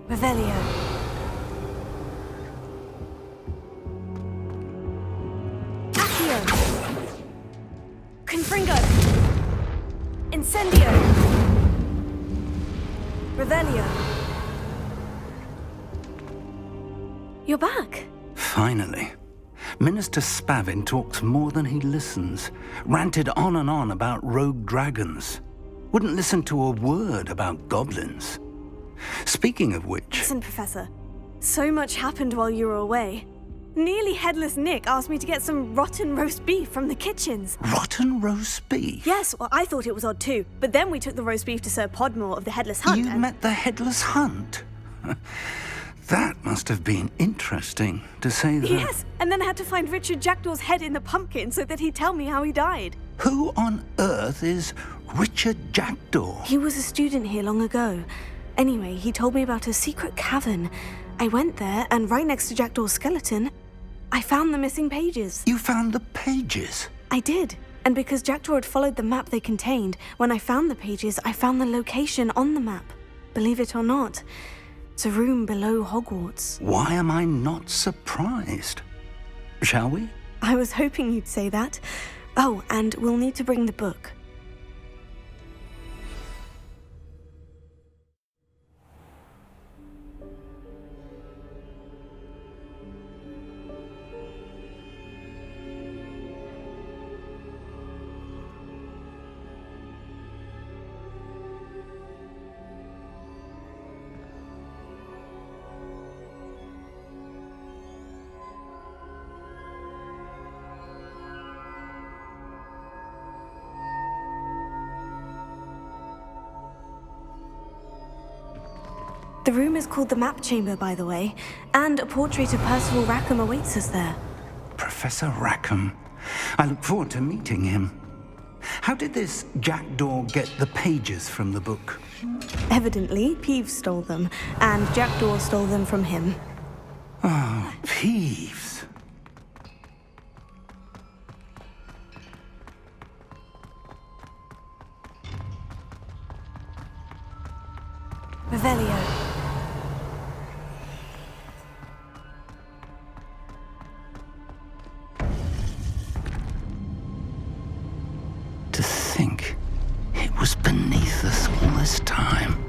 Revelio. Accio. Confringo. Incendio. Revelio. You're back. Finally. Minister Spavin talks more than he listens. Ranted on and on about rogue dragons. Wouldn't listen to a word about goblins. Speaking of which... Listen, Professor. So much happened while you were away. Nearly Headless Nick asked me to get some rotten roast beef from the kitchens. Rotten roast beef? Yes, well, I thought it was odd too. But then we took the roast beef to Sir Podmore of the Headless Hunt. You met the Headless Hunt? That must have been interesting, to say the... Yes, and then I had to find Richard Jackdaw's head in the pumpkin so that he'd tell me how he died. Who on earth is Richard Jackdaw? He was a student here long ago. Anyway, he told me about a secret cavern. I went there, and right next to Jackdaw's skeleton, I found the missing pages. You found the pages? I did. And because Jackdaw had followed the map they contained, when I found the pages, I found the location on the map. Believe it or not, it's a room below Hogwarts. Why am I not surprised? Shall we? I was hoping you'd say that. Oh, and we'll need to bring the book. The room is called the Map Chamber, by the way, and a portrait of Percival Rackham awaits us there. Professor Rackham. I look forward to meeting him. How did this Jackdaw get the pages from the book? Evidently, Peeves stole them, and Jackdaw stole them from him. Oh, Peeves. Revelio. To think it was beneath us all this time.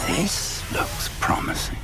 This looks promising.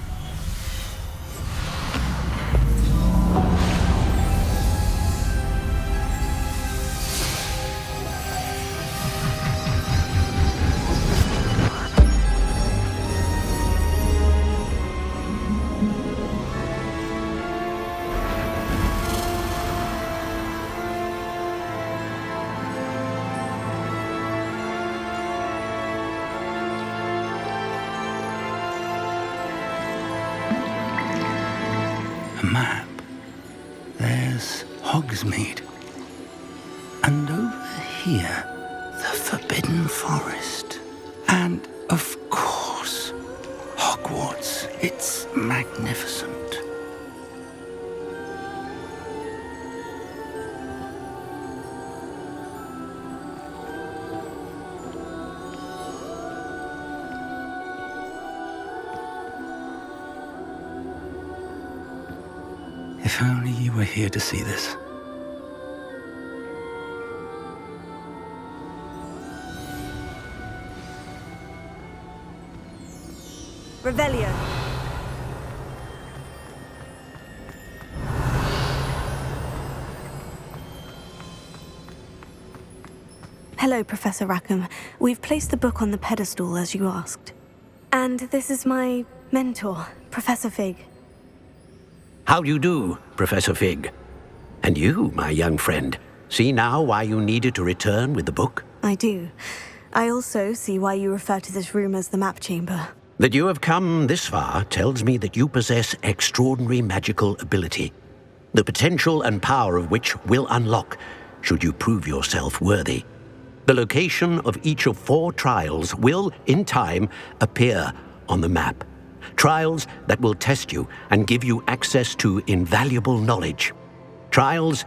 A map. There's Hogsmeade. And over here, the Forbidden Forest. And, of course, Hogwarts. It's magnificent. If only you were here to see this. Revelio. Hello, Professor Rackham. We've placed the book on the pedestal as you asked. And this is my mentor, Professor Fig. How do you do, Professor Fig? And you, my young friend, see now why you needed to return with the book? I do. I also see why you refer to this room as the Map Chamber. That you have come this far tells me that you possess extraordinary magical ability, the potential and power of which will unlock should you prove yourself worthy. The location of each of 4 trials will, in time, appear on the map. Trials that will test you and give you access to invaluable knowledge. Trials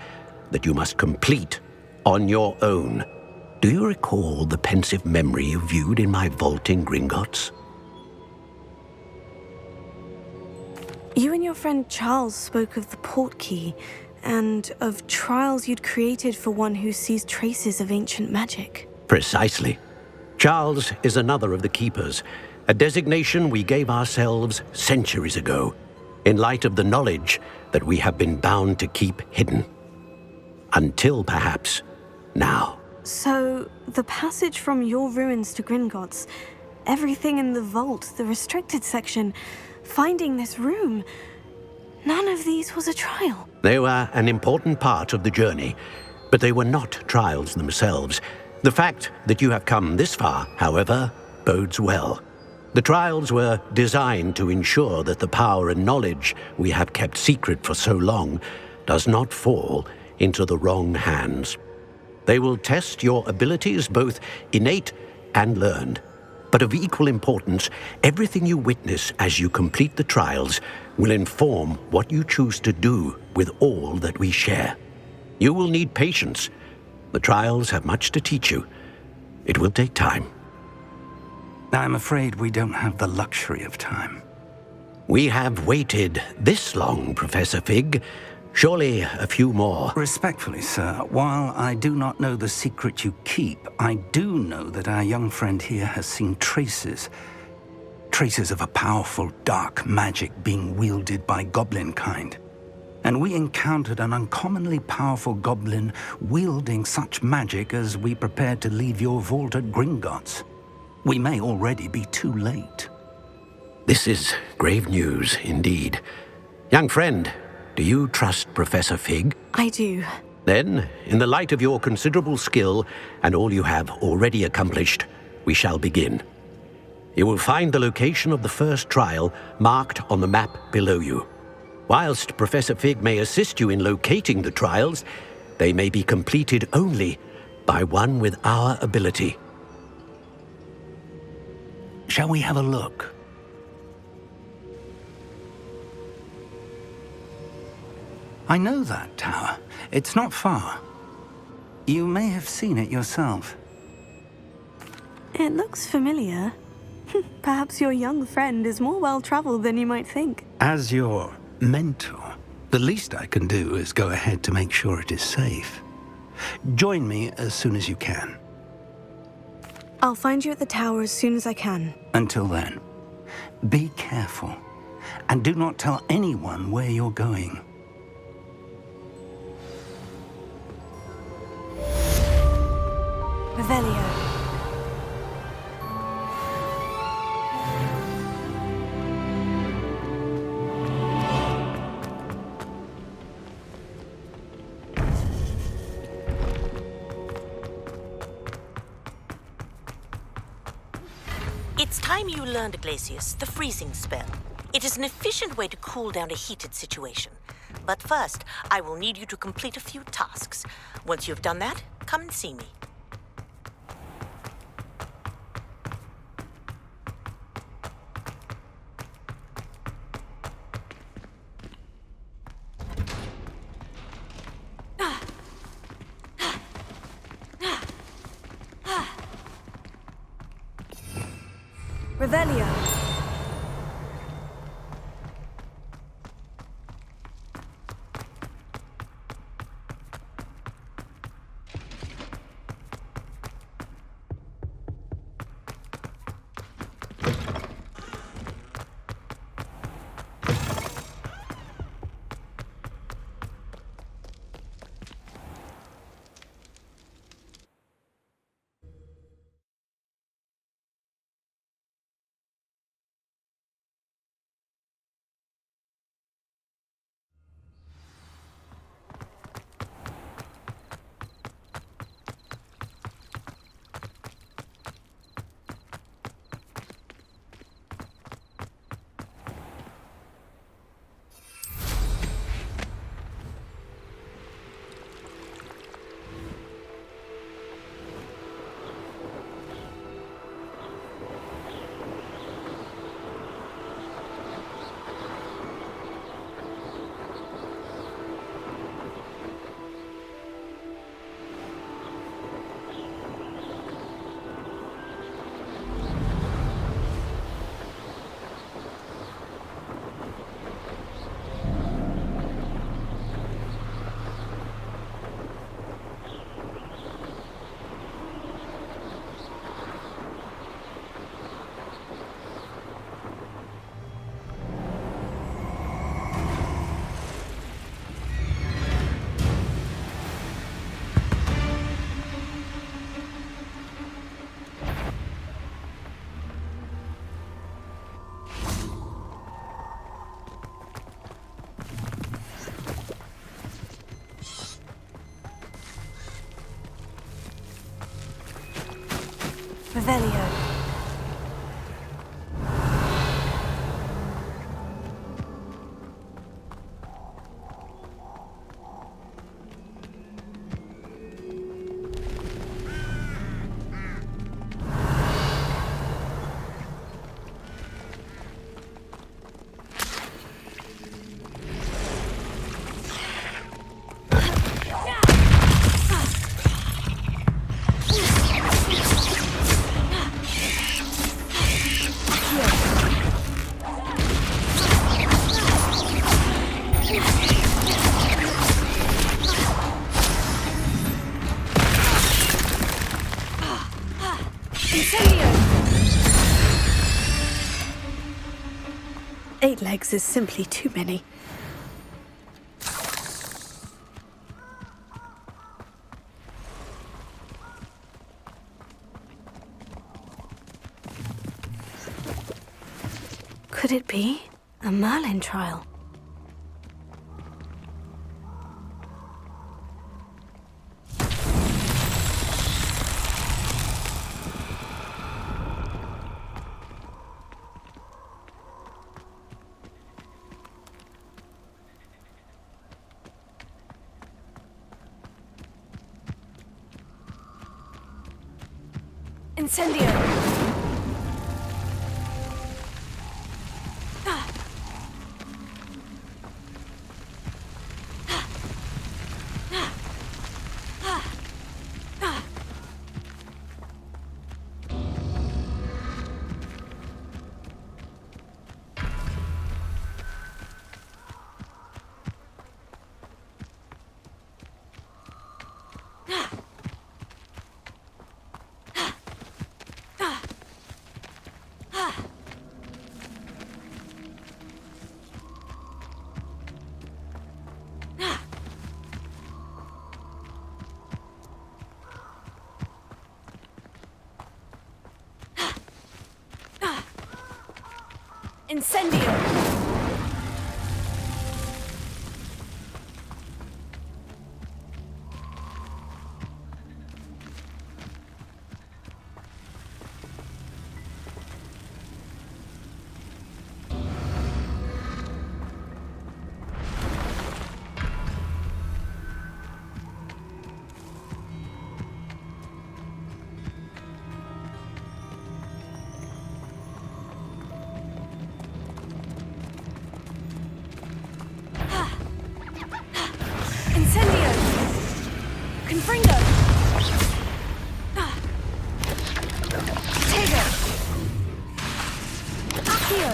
that you must complete on your own. Do you recall the pensive memory you viewed in my vault in Gringotts? You and your friend Charles spoke of the portkey and of trials you'd created for one who sees traces of ancient magic. Precisely. Charles is another of the Keepers, a designation we gave ourselves centuries ago, in light of the knowledge that we have been bound to keep hidden. Until perhaps now. So, the passage from your ruins to Gringotts, everything in the vault, the restricted section, finding this room, none of these was a trial. They were an important part of the journey, but they were not trials themselves. The fact that you have come this far, however, bodes well. The trials were designed to ensure that the power and knowledge we have kept secret for so long does not fall into the wrong hands. They will test your abilities, both innate and learned. But of equal importance, everything you witness as you complete the trials will inform what you choose to do with all that we share. You will need patience. The trials have much to teach you. It will take time. I'm afraid we don't have the luxury of time. We have waited this long, Professor Fig. Surely a few more. Respectfully, sir, while I do not know the secret you keep, I do know that our young friend here has seen traces of a powerful dark magic being wielded by goblin kind. And we encountered an uncommonly powerful goblin wielding such magic as we prepared to leave your vault at Gringotts. We may already be too late. This is grave news indeed. Young friend, do you trust Professor Fig? I do. Then, in the light of your considerable skill and all you have already accomplished, we shall begin. You will find the location of the first trial marked on the map below you. Whilst Professor Fig may assist you in locating the trials, they may be completed only by one with our ability. Shall we have a look? I know that tower. It's not far. You may have seen it yourself. It looks familiar. Perhaps your young friend is more well-traveled than you might think. As your mentor, the least I can do is go ahead to make sure it is safe. Join me as soon as you can. I'll find you at the tower as soon as I can. Until then, be careful, and do not tell anyone where you're going. Revelio. It's time you learned, Glacius, the freezing spell. It is an efficient way to cool down a heated situation. But first, I will need you to complete a few tasks. Once you've done that, come and see me. Revelio. Revelio. Eight legs is simply too many. Could it be a Merlin trial? Incendio! Incendio! Incendio! Confringo! Tego! Accio!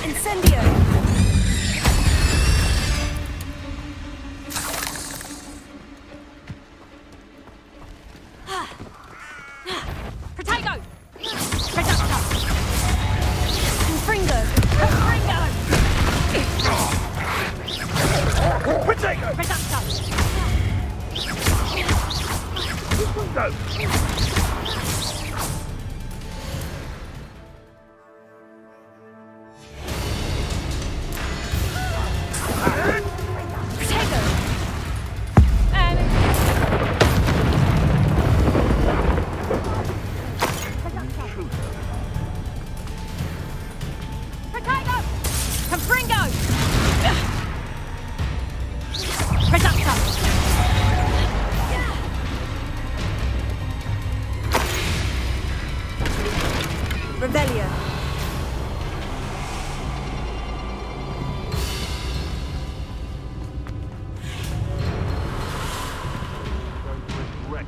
Incendio! Protego! Reductor! Confringo! Confringo! Potato! Reductor! Go! Protego! Protego! Confringo! Reductor! Revelio! Regret.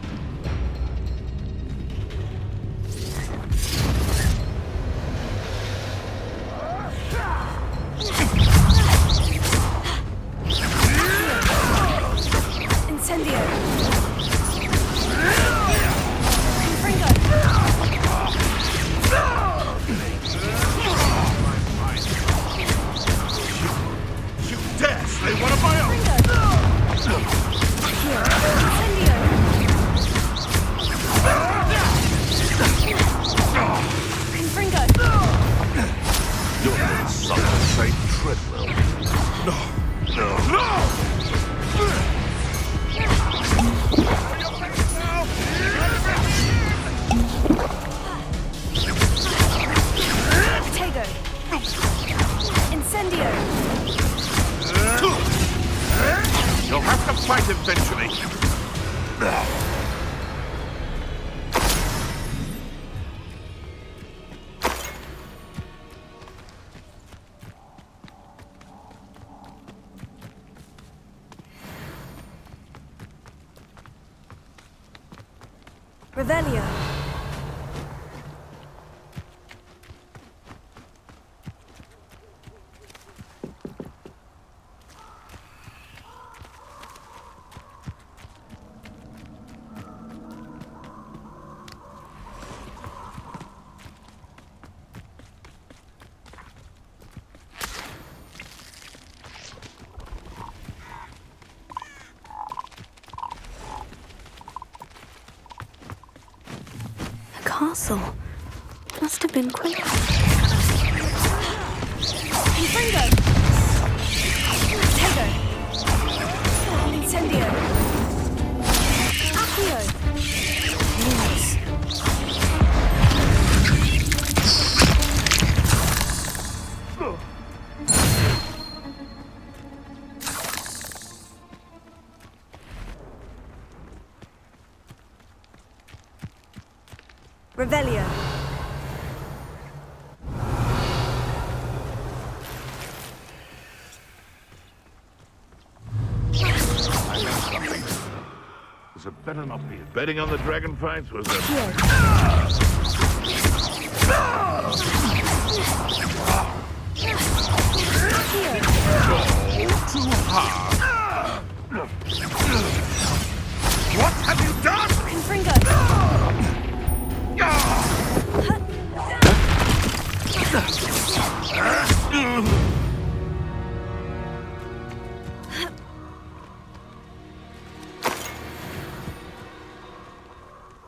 Incendio! Confringo! You dare slay one of my own! Incendio! Confringo! You're not some Saint Treadwell. No! No! Incendio! You'll have to fight eventually. Revelio. Castle must have been quick. Confringo! Tego! Incendio! Accio! Lumos! Revelio. This had better not be. Betting on the dragon fights was a... Too hard. What have you done? Confringo.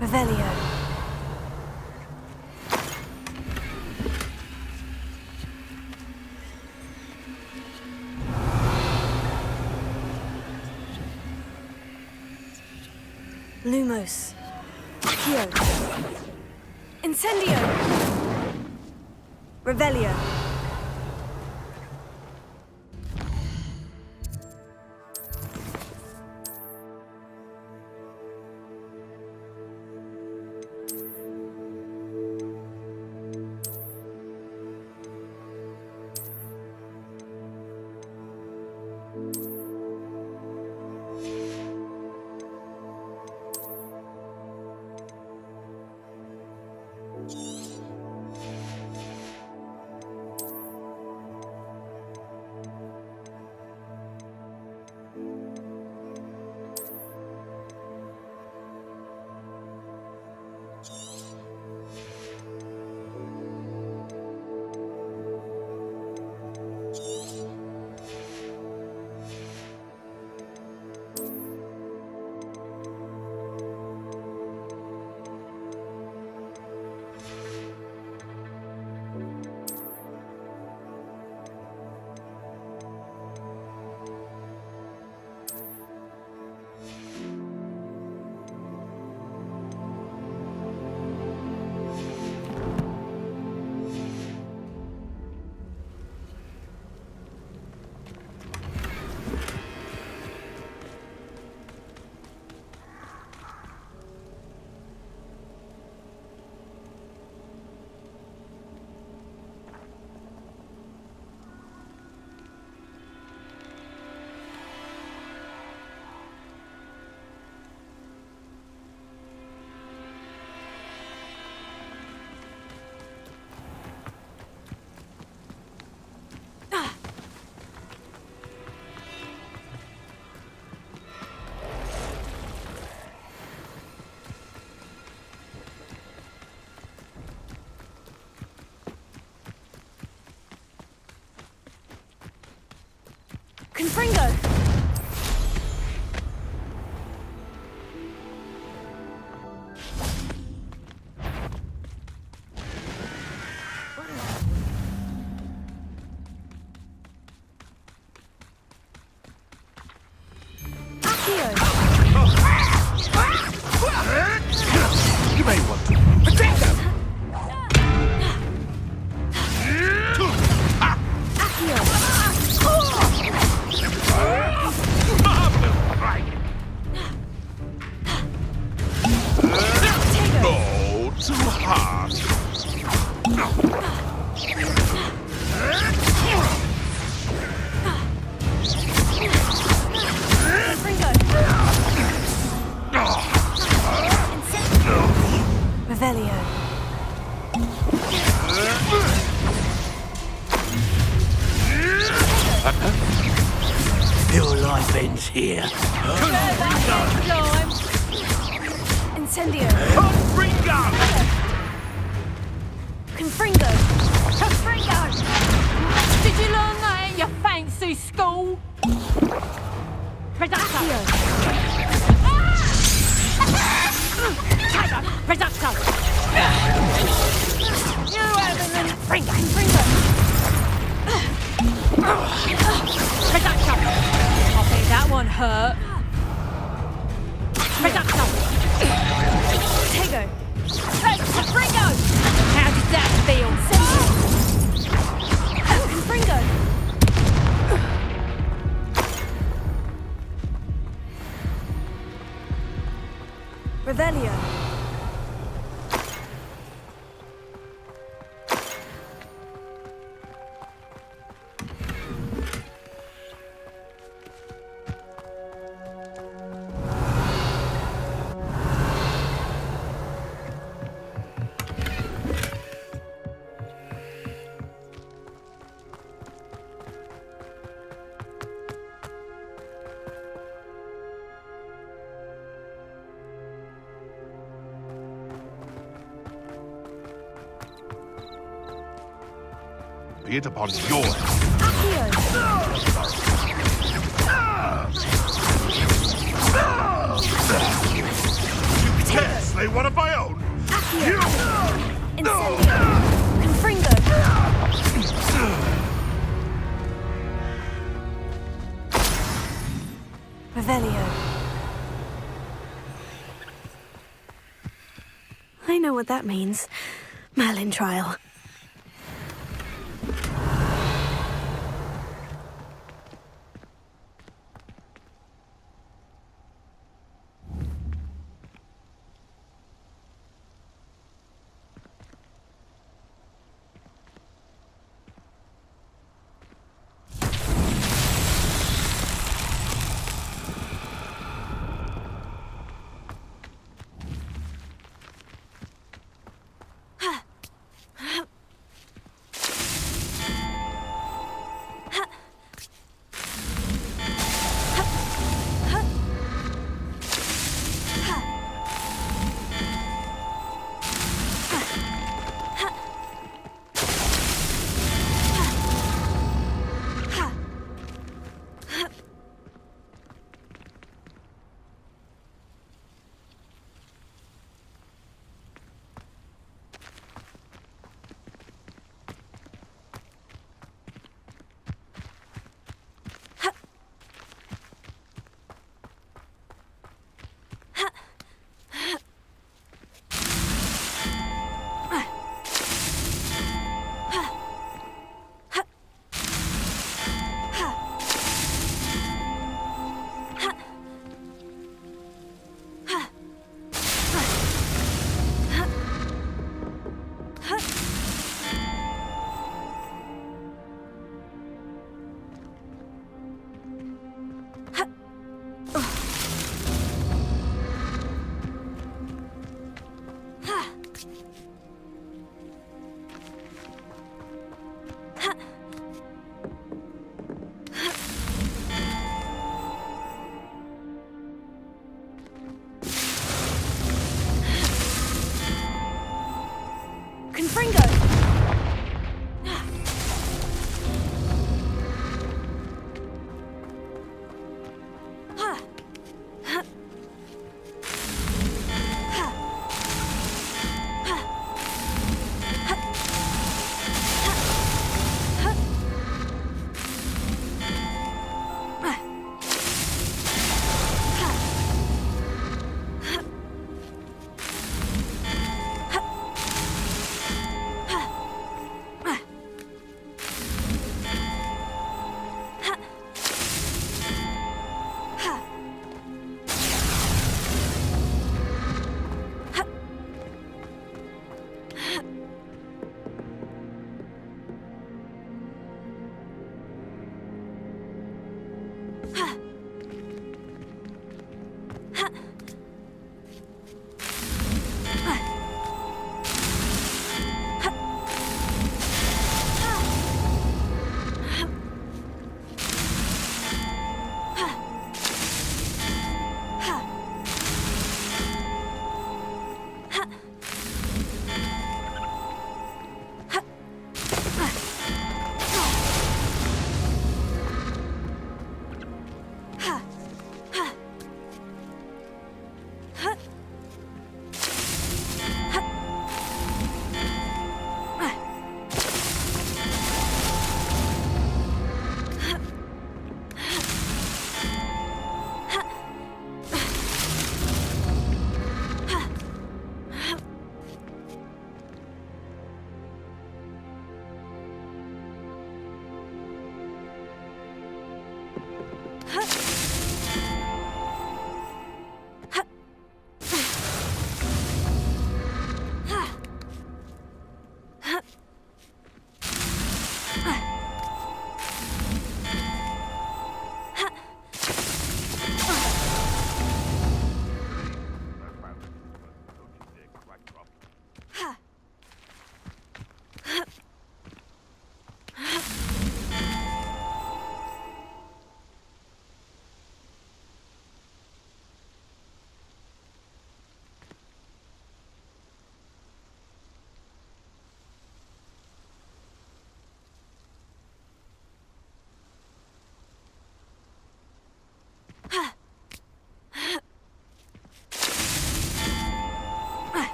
Revelio. Lumos. Accio. Incendio. Revelio. Confringo! You may want to... Accio! revenge here. Incendio. Confringo! Confringo. Confringo! Did you learn that at your fancy school? Reducto! Reducto! You haven't learned Confringo! Reducto! I bet that one hurt. Reducto! Tego. Confringo! How did that feel? Confringo. Revelio. Be it upon your head. You dare slay one of my own? You! Incendio. Confringo. Revelio. I know what that means. Merlin trial.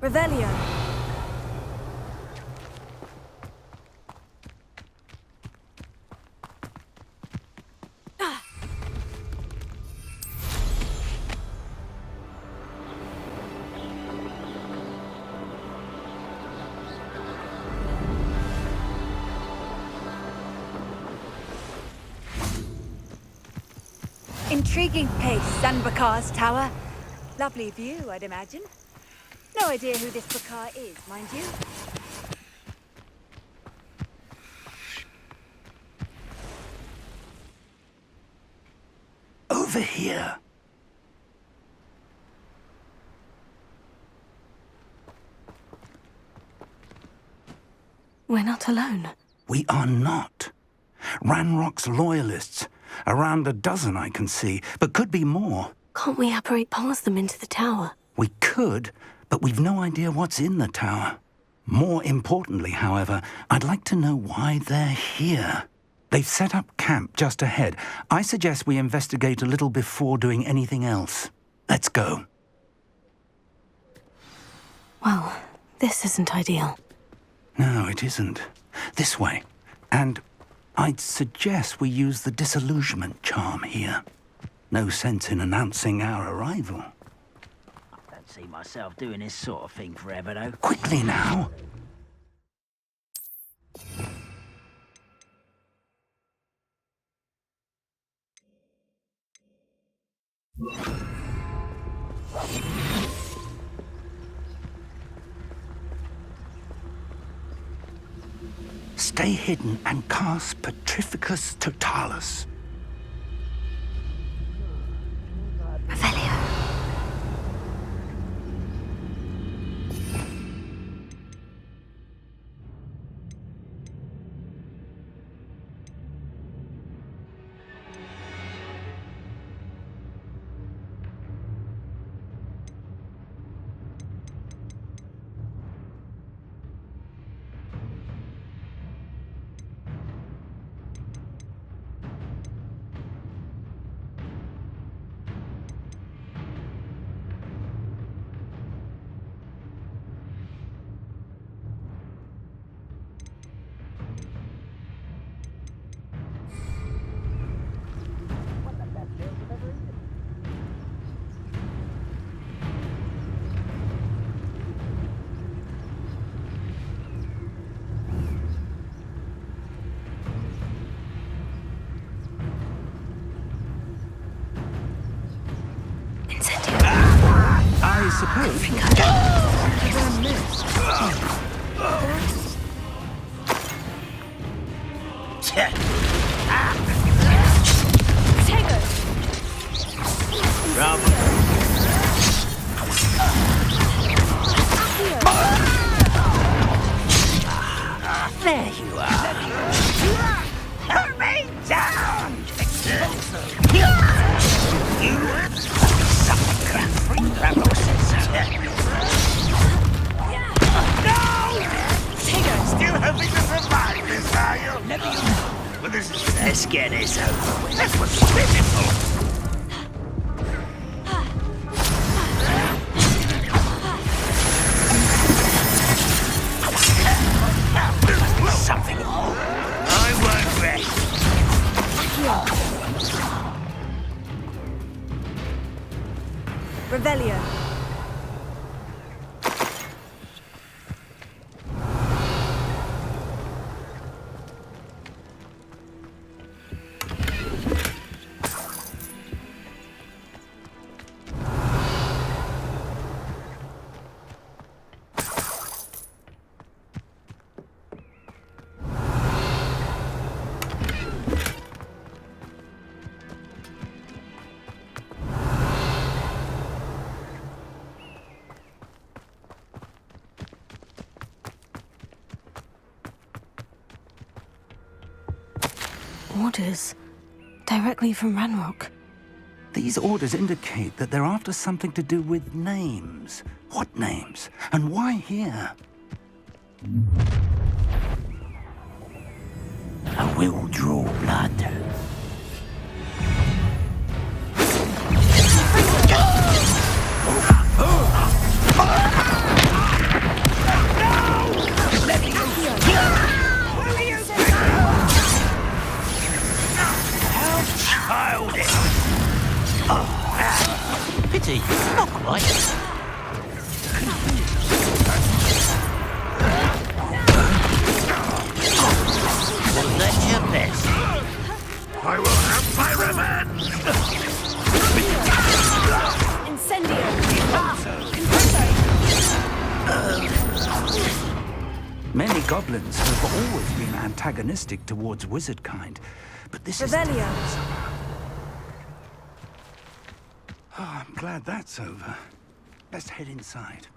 Revelio. Intriguing pace, Sanbakar's tower. Lovely view, I'd imagine. No idea who this Bakar is, mind you. Over here. We're not alone. We are not. Ranrock's loyalists. Around a dozen I can see, but could be more. Can't we apparate past them into the tower? We could, but we've no idea what's in the tower. More importantly, however, I'd like to know why they're here. They've set up camp just ahead. I suggest we investigate a little before doing anything else. Let's go. Well, this isn't ideal. No, it isn't. This way. And I'd suggest we use the disillusionment charm here. No sense in announcing our arrival. I don't see myself doing this sort of thing forever, though. Quickly now. Stay hidden and cast Petrificus Totalis. Revelio. I suppose. There you are. Hold me down! Still hoping to survive this, are you? Well, this is... Let's get this over with. That's what's pitiful. Something. I won't rest. Revelio. Orders. Directly from Ranrock. These orders indicate that they're after something to do with names. What names? And why here? I will draw blood. Many goblins have always been antagonistic towards wizard kind, but this is Revelio. different somehow. Oh, I'm glad that's over. Let's head inside.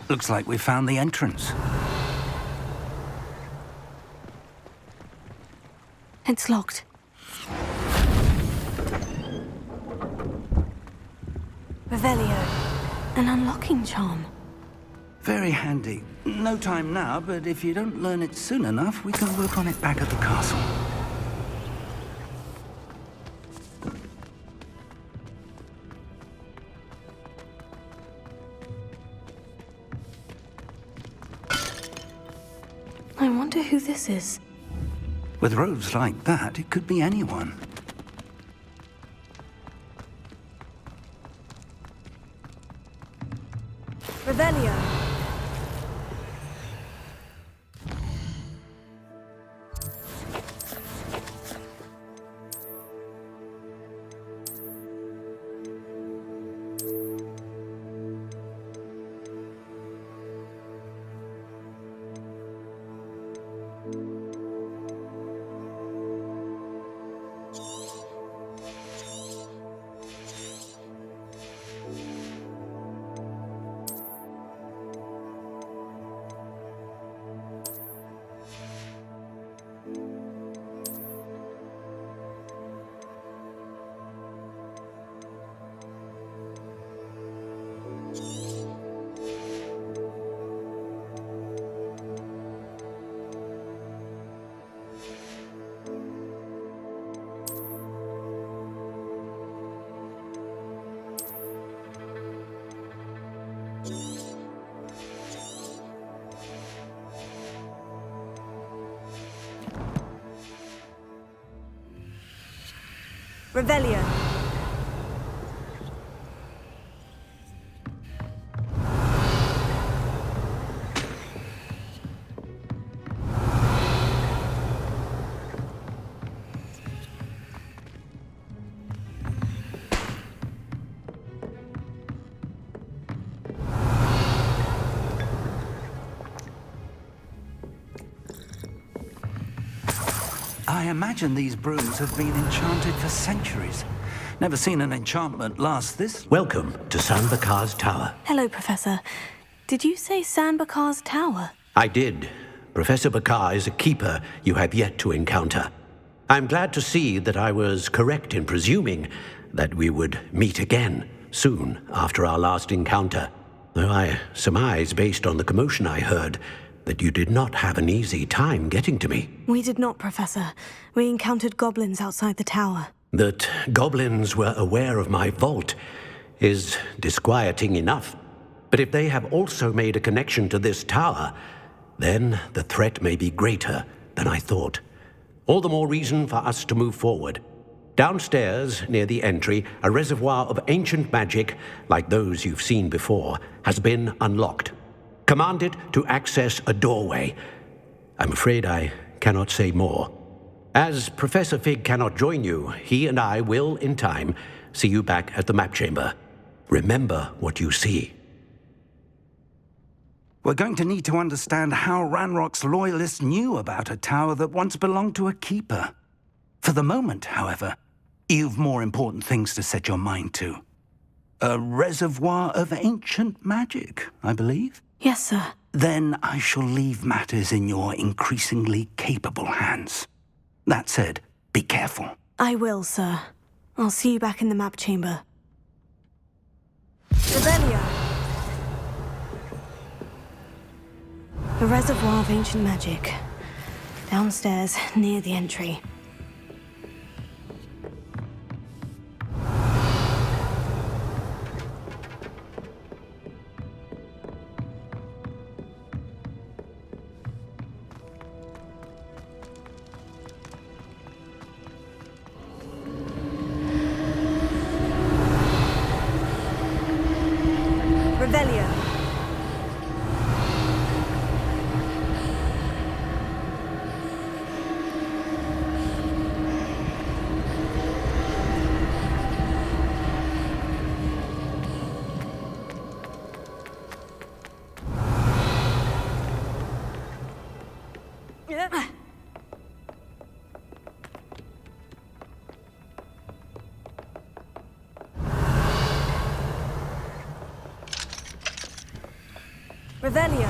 Looks like we found the entrance. It's locked. Revelio. An unlocking charm. Very handy. No time now, but if you don't learn it soon enough, we can work on it back at the castle. I wonder who this is. With robes like that, it could be anyone. Revelio. Revelio. I imagine these brooms have been enchanted for centuries. Never seen an enchantment last this. Welcome to San Bakar's Tower. Hello, Professor. Did you say San Bakar's Tower? I did. Professor Bakar is a keeper you have yet to encounter. I'm glad to see that I was correct in presuming that we would meet again soon after our last encounter. Though I surmise, based on the commotion I heard, that you did not have an easy time getting to me. We did not, Professor. We encountered goblins outside the tower. That goblins were aware of my vault is disquieting enough. But if they have also made a connection to this tower, then the threat may be greater than I thought. All the more reason for us to move forward. Downstairs, near the entry, a reservoir of ancient magic, like those you've seen before, has been unlocked. Command it to access a doorway. I'm afraid I cannot say more. As Professor Fig cannot join you, he and I will, in time, see you back at the map chamber. Remember what you see. We're going to need to understand how Ranrock's loyalists knew about a tower that once belonged to a keeper. For the moment, however, you've more important things to set your mind to. A reservoir of ancient magic, I believe? Yes, sir. Then I shall leave matters in your increasingly capable hands. That said, be careful. I will, sir. I'll see you back in the map chamber. Revelio. A reservoir of ancient magic. Downstairs, near the entry. Revelio. Revelio.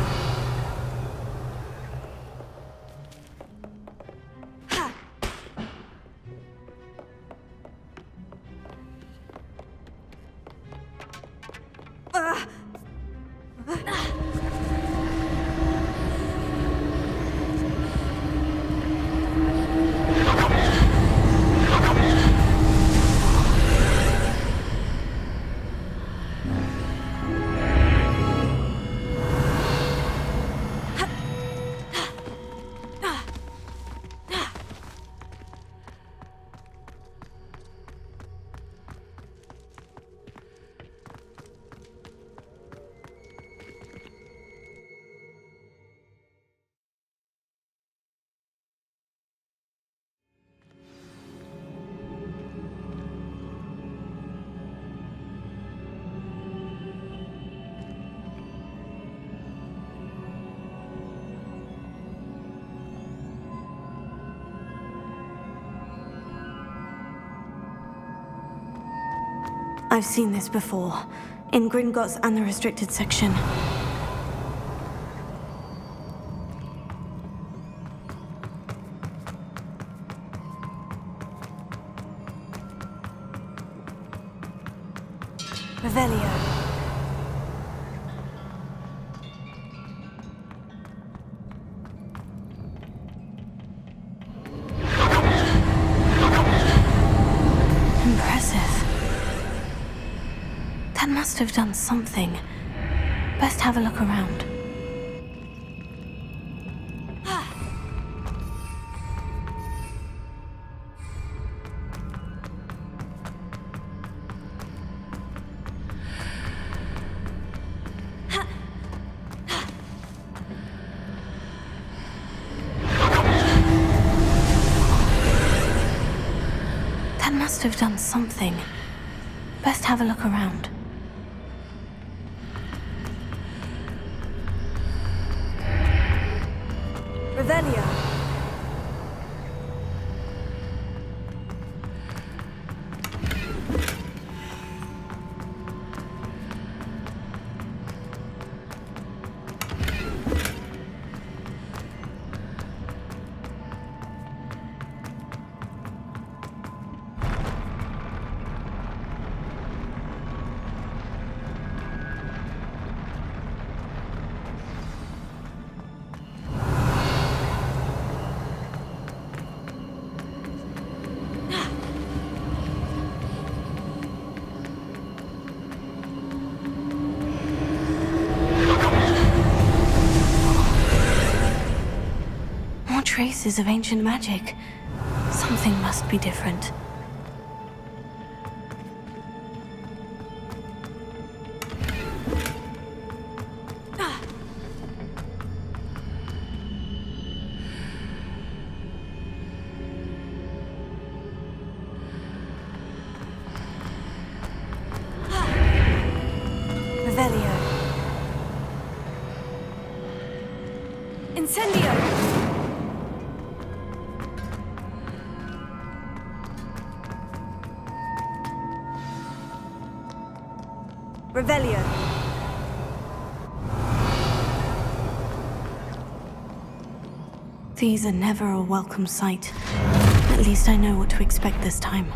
I've seen this before, in Gringotts and the restricted section. Revelio. Impressive. That must have done something. Best have a look around. That must have done something. Best have a look around. Revelio. Traces of ancient magic. Something must be different. Revelio. Incendio. Revelio. These are never a welcome sight. At least I know what to expect this time.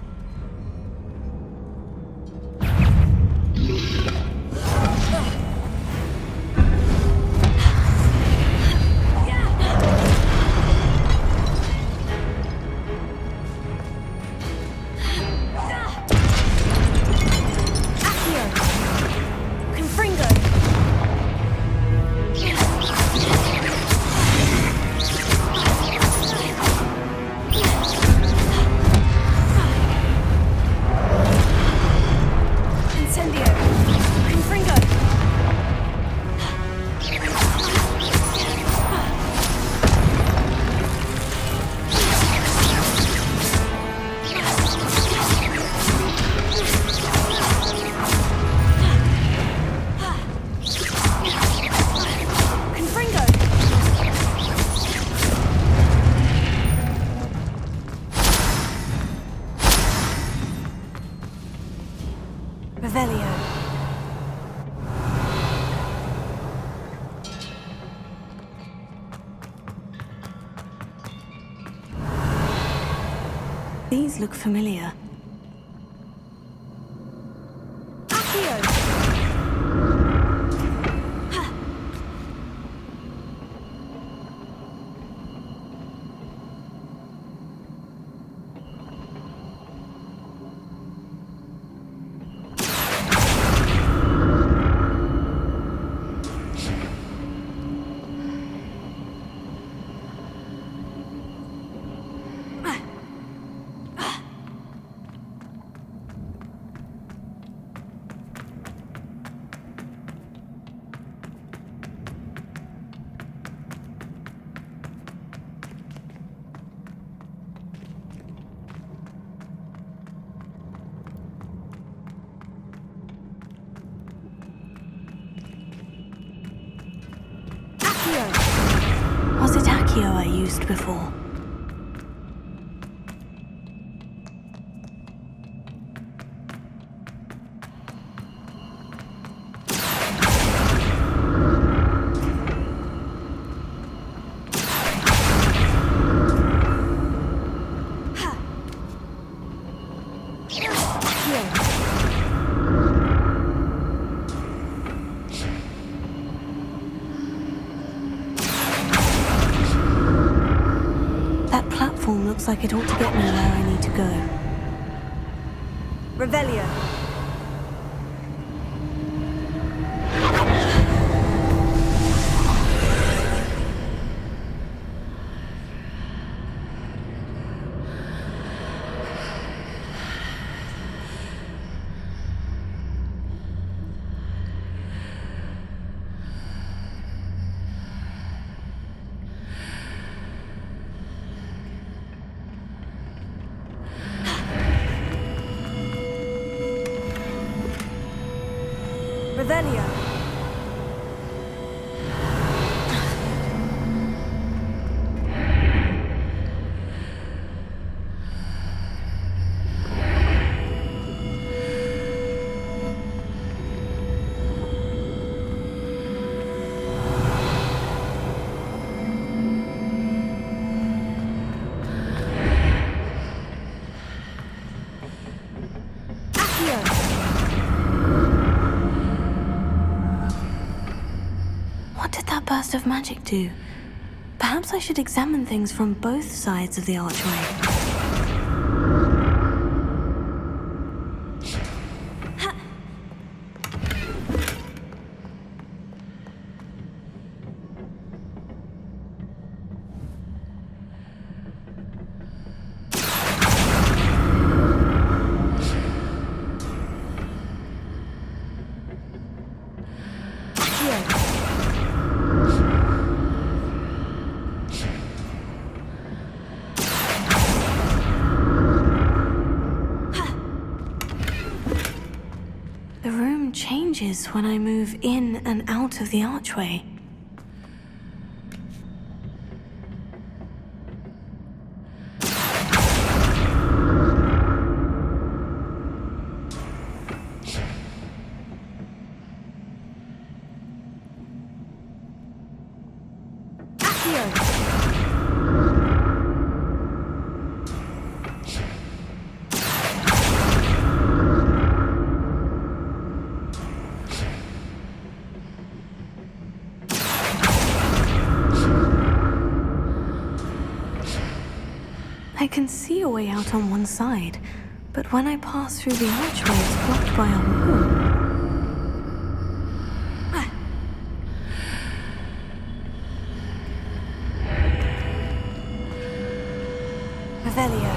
These look familiar. Was it Accio I used before? Looks like it ought to get me where I need to go. Revelio. Revelio. Burst of magic do? Perhaps I should examine things from both sides of the archway. Changes when I move in and out of the archway. I can see a way out on one side, but when I pass through the archway, it's blocked by a wall. Revelio.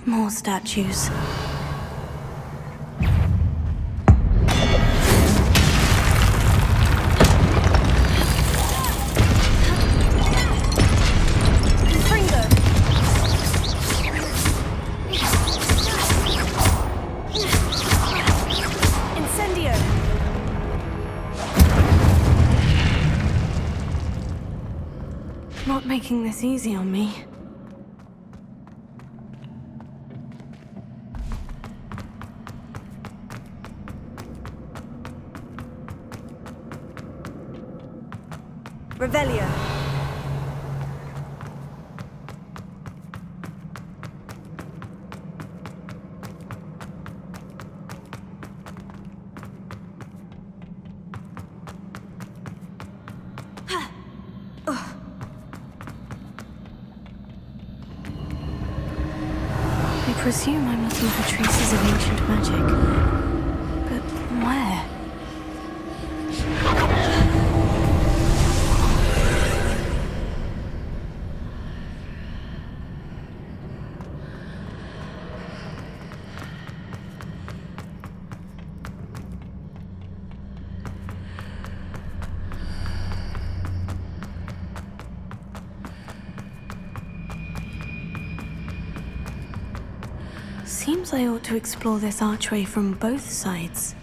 More statues. not making this easy on me. Revelio. I presume I'm looking for traces of ancient magic. But where? Seems I ought to explore this archway from both sides.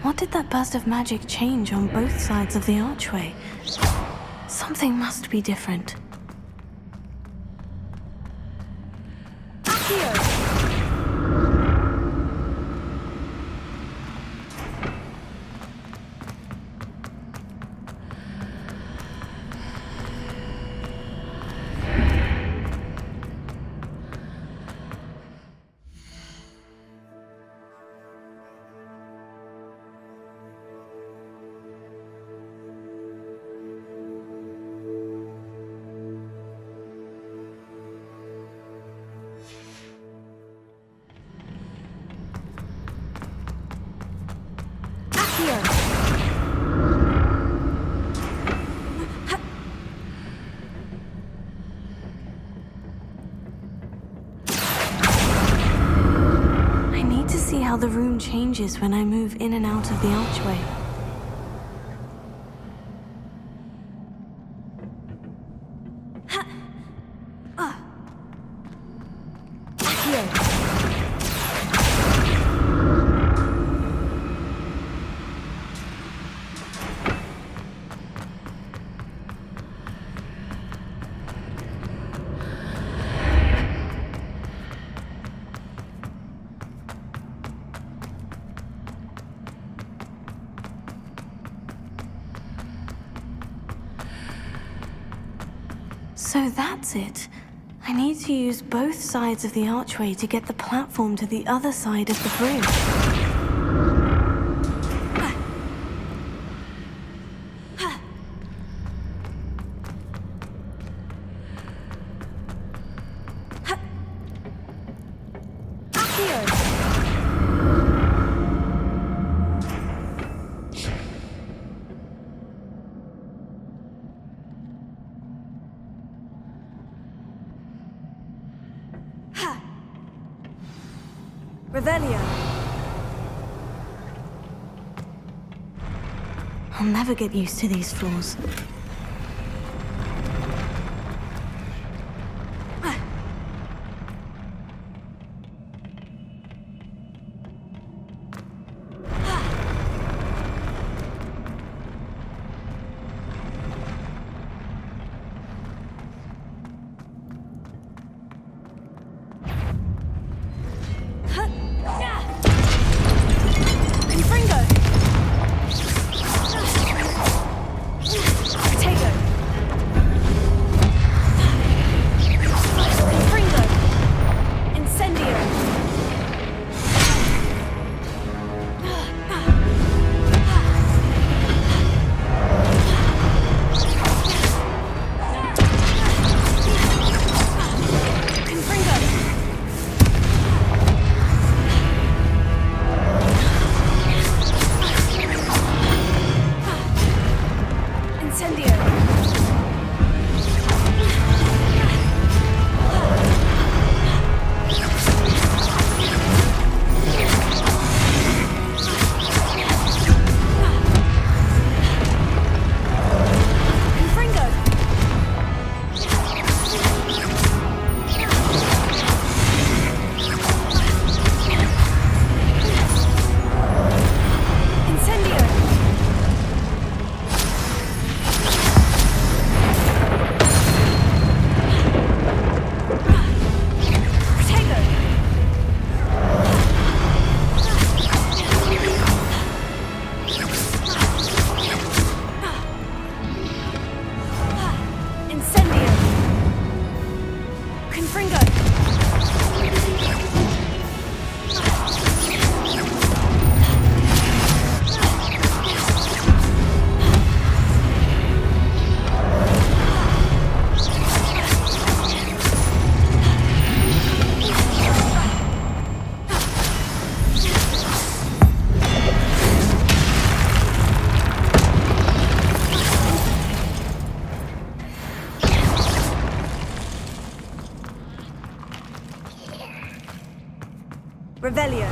What did that burst of magic change on both sides of the archway? Something must be different. I need to see how the room changes when I move in and out of the archway. So that's it. I need to use both sides of the archway to get the platform to the other side of the bridge. Revelio. I'll never get used to these floors. Confringo! Revelio.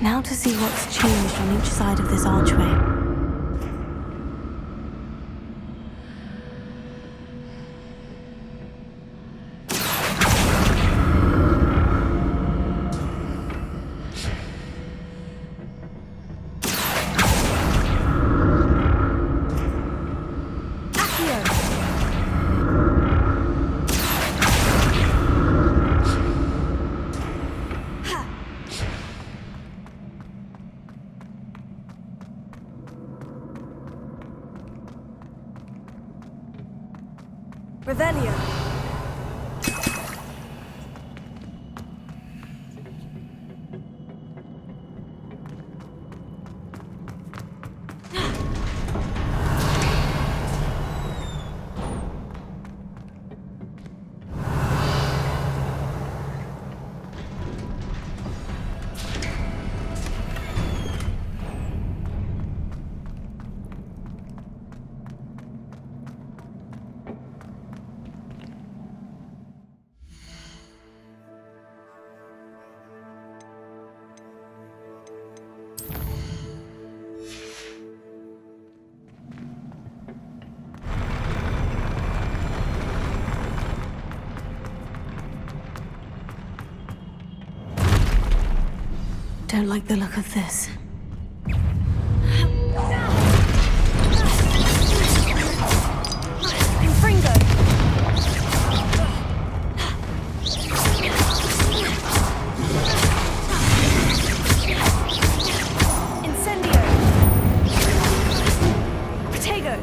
Now to see what's changed on each side of this archway. Revelio. Don't like the look of this. Confringo! Incendio! Protego!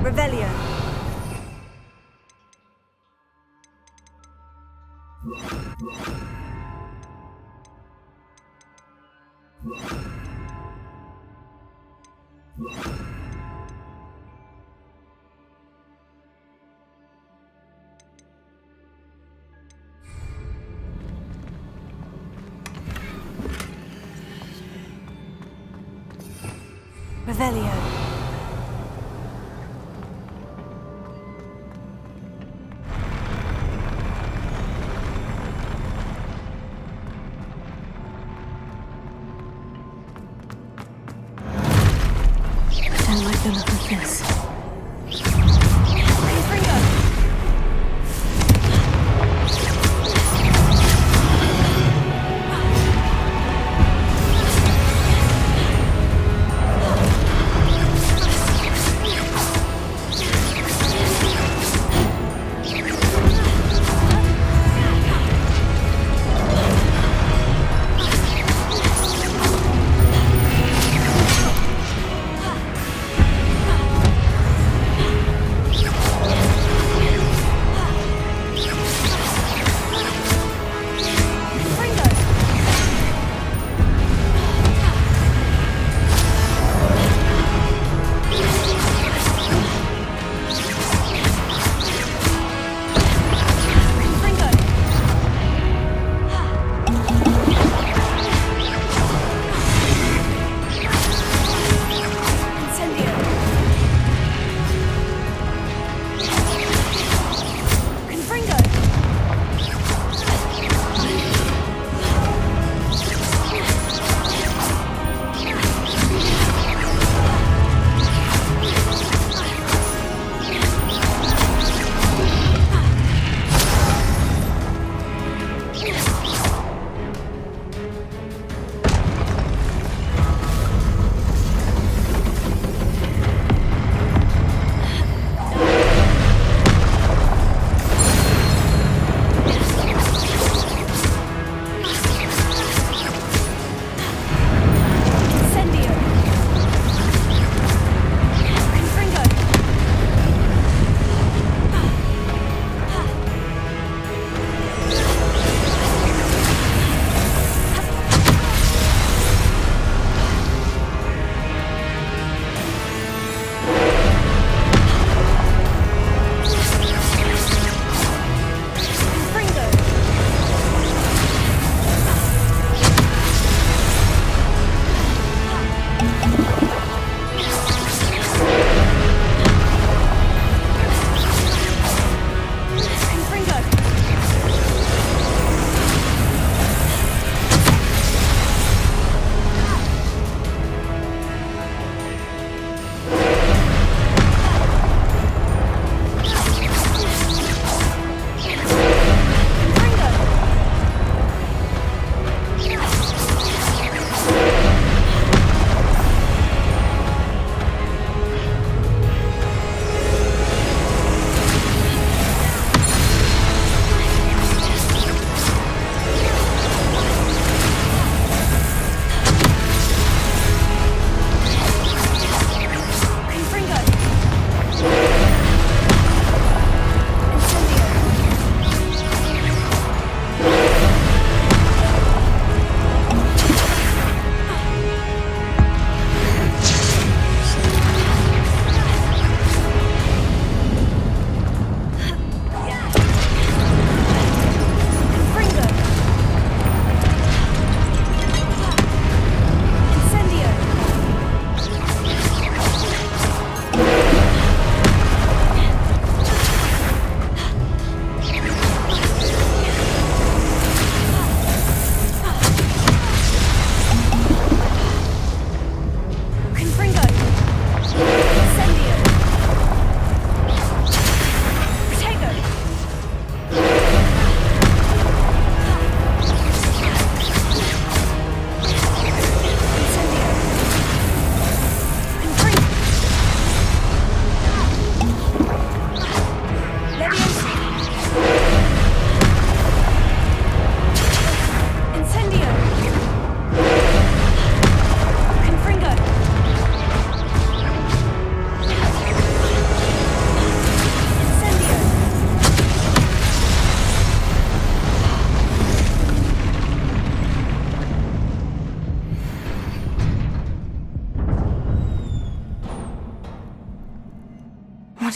Revelio. Revelio. I don't like the look of this.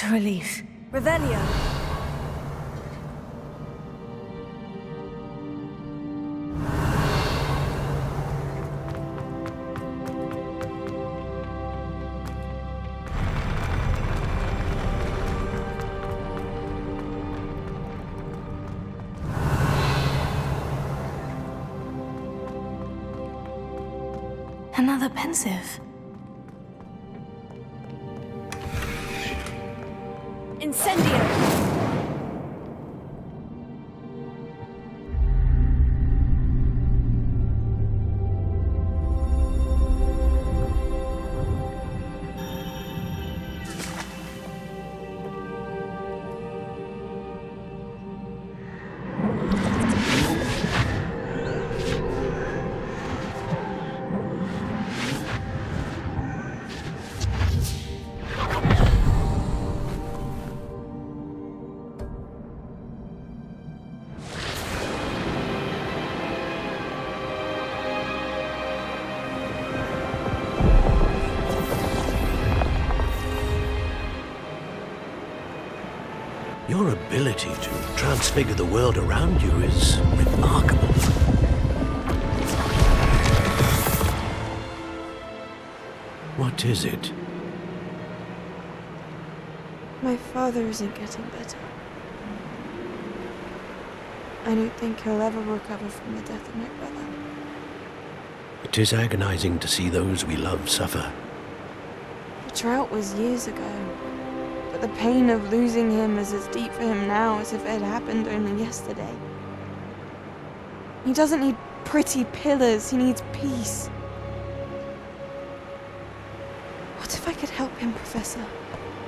a relief. Revelio. Another pensive. Incendio. Your ability to transfigure the world around you is remarkable. What is it? My father isn't getting better. I don't think he'll ever recover from the death of my brother. It is agonizing to see those we love suffer. The drought was years ago, but the pain of losing him is as deep for him now as if it had happened only yesterday. He doesn't need pretty pillars, he needs peace. What if I could help him, Professor?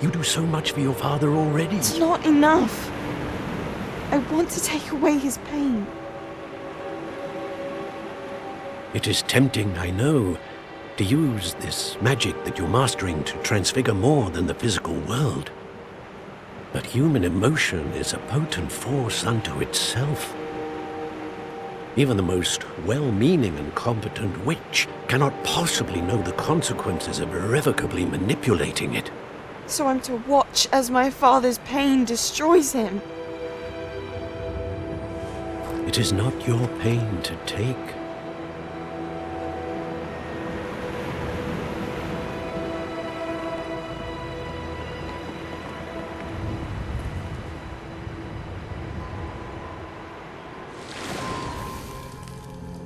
You do so much for your father already. It's not enough. I want to take away his pain. It is tempting, I know, to use this magic that you're mastering to transfigure more than the physical world. But human emotion is a potent force unto itself. Even the most well-meaning and competent witch cannot possibly know the consequences of irrevocably manipulating it. So I'm to watch as my father's pain destroys him. It is not your pain to take.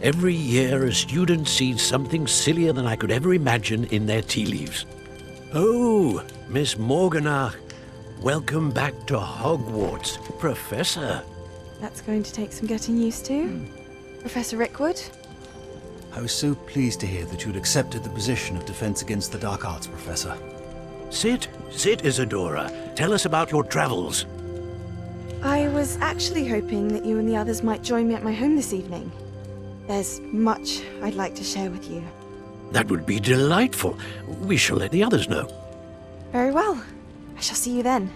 Every year, a student sees something sillier than I could ever imagine in their tea leaves. Oh, Miss Morganach, welcome back to Hogwarts, Professor. That's going to take some getting used to. Professor Rickwood? I was so pleased to hear that you'd accepted the position of Defense Against the Dark Arts, Professor. Sit, Isadora. Tell us about your travels. I was actually hoping that you and the others might join me at my home this evening. There's much I'd like to share with you. That would be delightful. We shall let the others know. Very well. I shall see you then.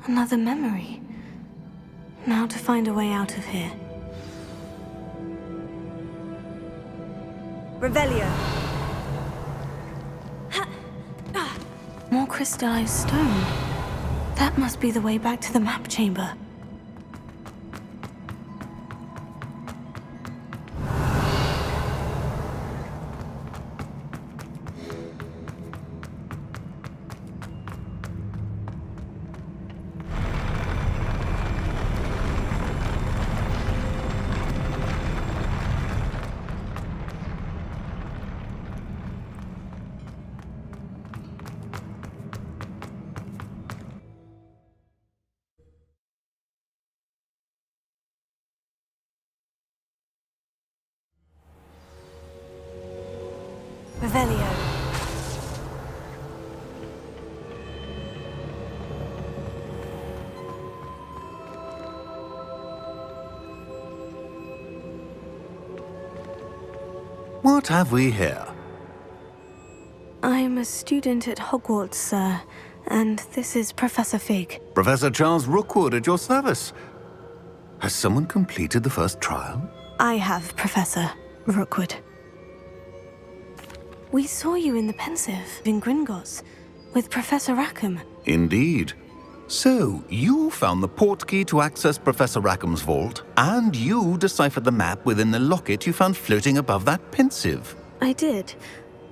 Another memory. Now to find a way out of here. Revelio. More crystallized stone. That must be the way back to the map chamber. Revelio. What have we here? I'm a student at Hogwarts, sir, and this is Professor Fig. Professor Charles Rookwood at your service. Has someone completed the first trial? I have, Professor Rookwood. We saw you in the Pensive in Gringotts with Professor Rackham. Indeed. So, you found the portkey to access Professor Rackham's vault, and you deciphered the map within the locket you found floating above that Pensive. I did.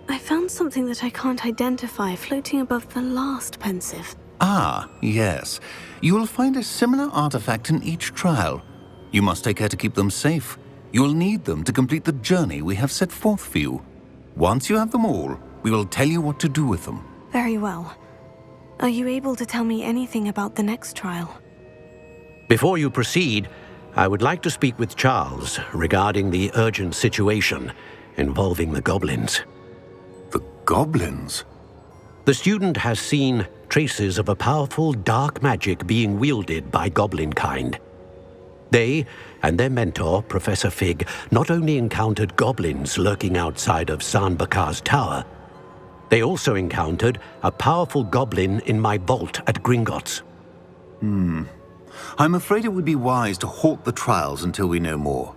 I found something that I can't identify floating above the last Pensive. Ah, yes. You will find a similar artifact in each trial. You must take care to keep them safe. You will need them to complete the journey we have set forth for you. Once you have them all, we will tell you what to do with them. Very well. Are you able to tell me anything about the next trial? Before you proceed, I would like to speak with Charles regarding the urgent situation involving the goblins. The goblins? The student has seen traces of a powerful dark magic being wielded by goblin kind. They and their mentor, Professor Fig, not only encountered goblins lurking outside of Sanbakar's tower, they also encountered a powerful goblin in my vault at Gringotts. I'm afraid it would be wise to halt the trials until we know more.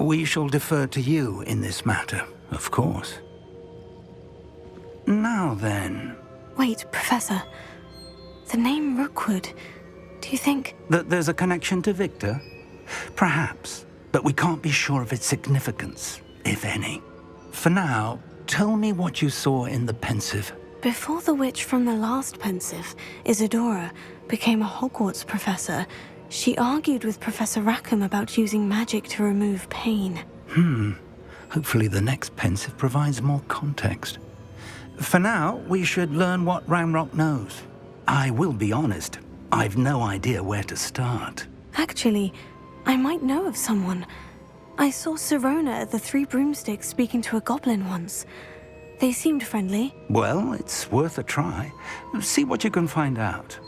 We shall defer to you in this matter, of course. Now then... Wait, Professor. The name Rookwood. Do you think... that there's a connection to Victor? Perhaps, but we can't be sure of its significance, if any. For now, tell me what you saw in the Pensive. Before the witch from the last Pensive, Isadora, became a Hogwarts professor, she argued with Professor Rackham about using magic to remove pain. Hopefully the next Pensive provides more context. For now, we should learn what Ranrock knows. I will be honest, I've no idea where to start. Actually, I might know of someone. I saw Sirona at the Three Broomsticks speaking to a goblin once. They seemed friendly. Well, it's worth a try. See what you can find out.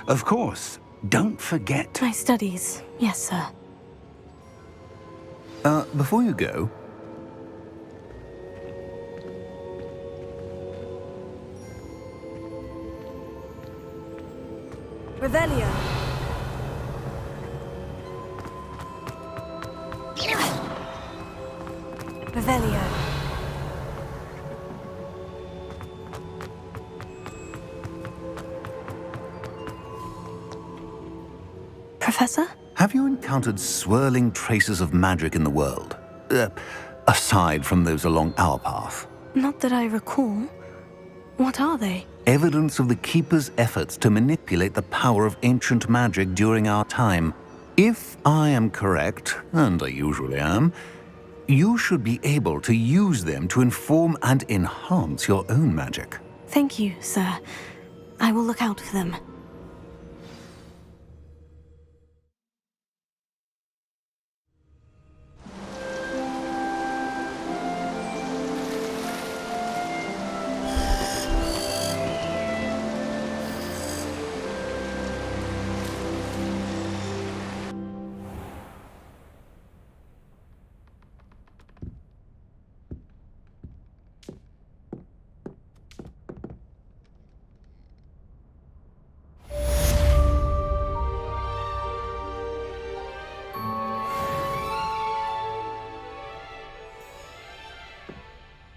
Of course, don't forget... My studies, yes, sir. Before you go... Revelio. Revelio. Professor? Have you encountered swirling traces of magic in the world? Aside from those along our path? Not that I recall. What are they? Evidence of the Keeper's efforts to manipulate the power of ancient magic during our time. If I am correct, and I usually am, you should be able to use them to inform and enhance your own magic. Thank you, sir. I will look out for them.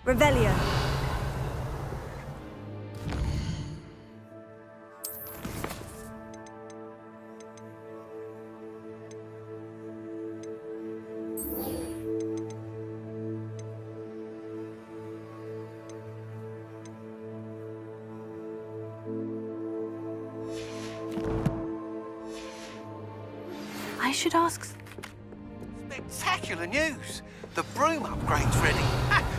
Revelio. I should ask... Spectacular news! The broom upgrade's ready.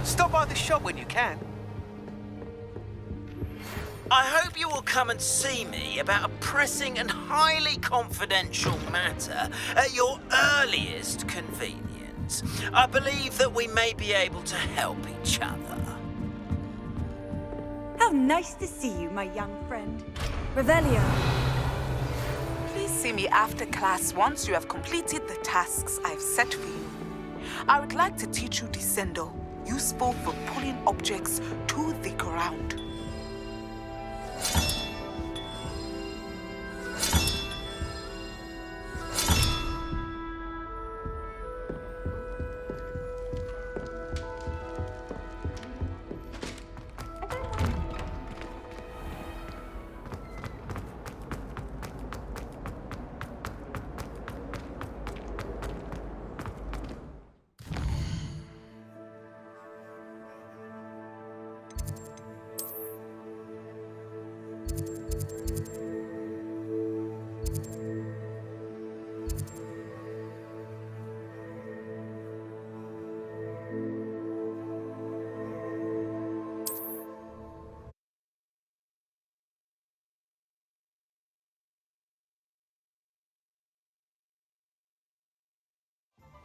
Stop by the shop when you can. I hope you will come and see me about a pressing and highly confidential matter at your earliest convenience. I believe that we may be able to help each other. How nice to see you, my young friend. Revelio. Please see me after class once you have completed the tasks I've set for you. I would like to teach you Descendo, useful for pulling objects to the ground.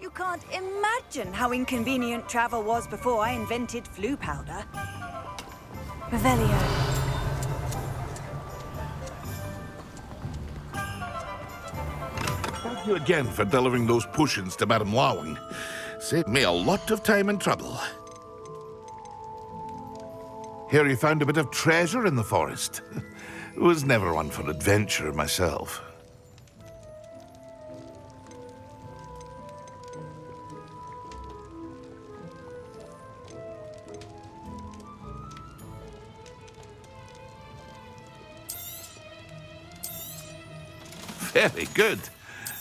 You can't imagine how inconvenient travel was before I invented flu powder. Revelio. Thank you again for delivering those potions to Madame Lawing. Saved me a lot of time and trouble. Hear you found a bit of treasure in the forest. Was never one for adventure myself. Very good.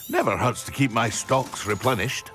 Never hurts to keep my stocks replenished.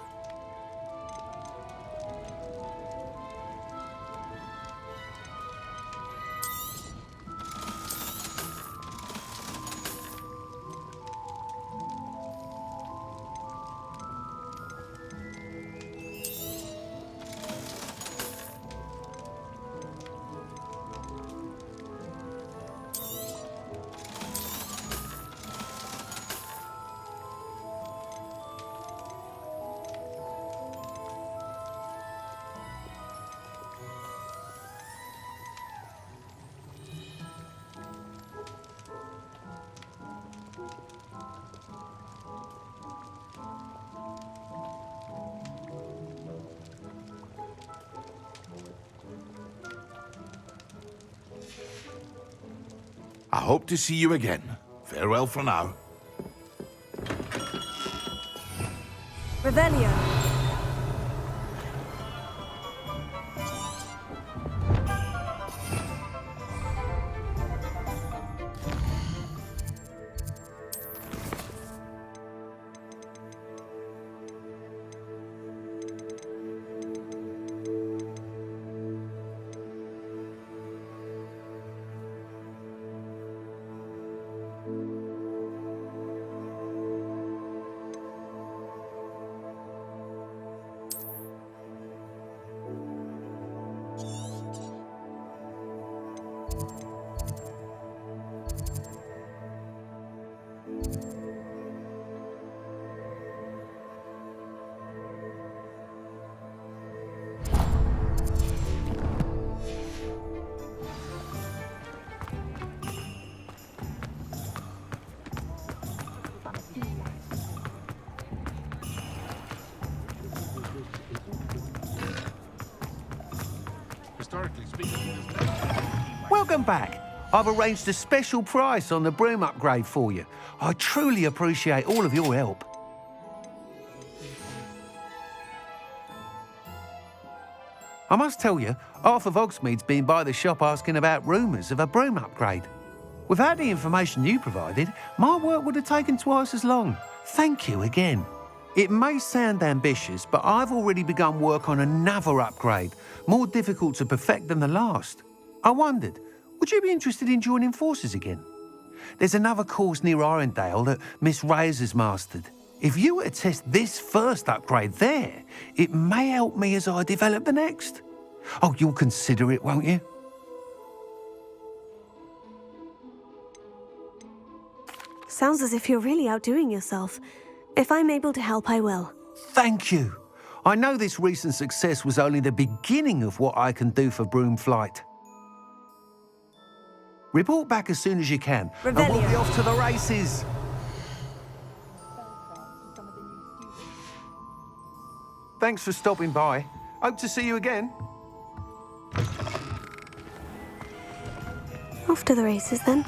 I hope to see you again. Farewell for now. Revelio. Welcome back. I've arranged a special price on the broom upgrade for you. I truly appreciate all of your help. I must tell you, half of Hogsmeade's been by the shop asking about rumours of a broom upgrade. Without the information you provided, my work would have taken twice as long. Thank you again. It may sound ambitious, but I've already begun work on another upgrade, more difficult to perfect than the last. I wondered, would you be interested in joining forces again? There's another course near Arendale that Miss Reyes has mastered. If you were to test this first upgrade there, it may help me as I develop the next. Oh, you'll consider it, won't you? Sounds as if you're really outdoing yourself. If I'm able to help, I will. Thank you. I know this recent success was only the beginning of what I can do for Broomflight. Report back as soon as you can, and we'll be off to the races. Thanks for stopping by. Hope to see you again. Off to the races, then.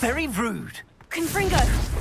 very rude. Confringo!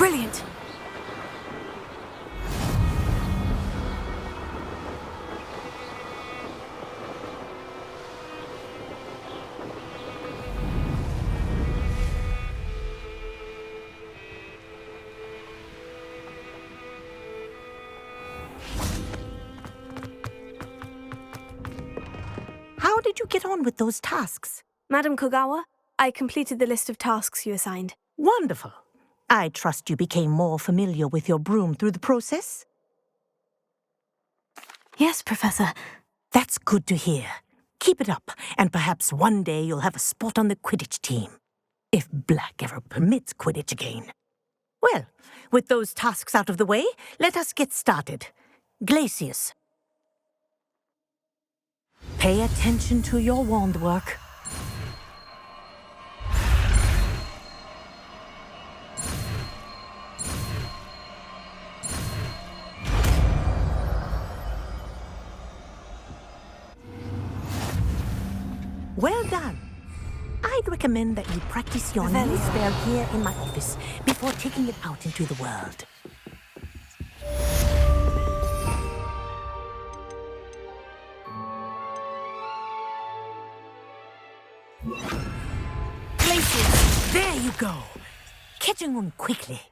Brilliant! How did you get on with those tasks? Madam Kogawa, I completed the list of tasks you assigned. Wonderful. I trust you became more familiar with your broom through the process? Yes, Professor. That's good to hear. Keep it up, and perhaps one day you'll have a spot on the Quidditch team. If Black ever permits Quidditch again. Well, with those tasks out of the way, let us get started. Glacius. Pay attention to your wand work. Well done. I'd recommend that you practice your new spell here in my office before taking it out into the world. Glacius, there you go. Catching on quickly.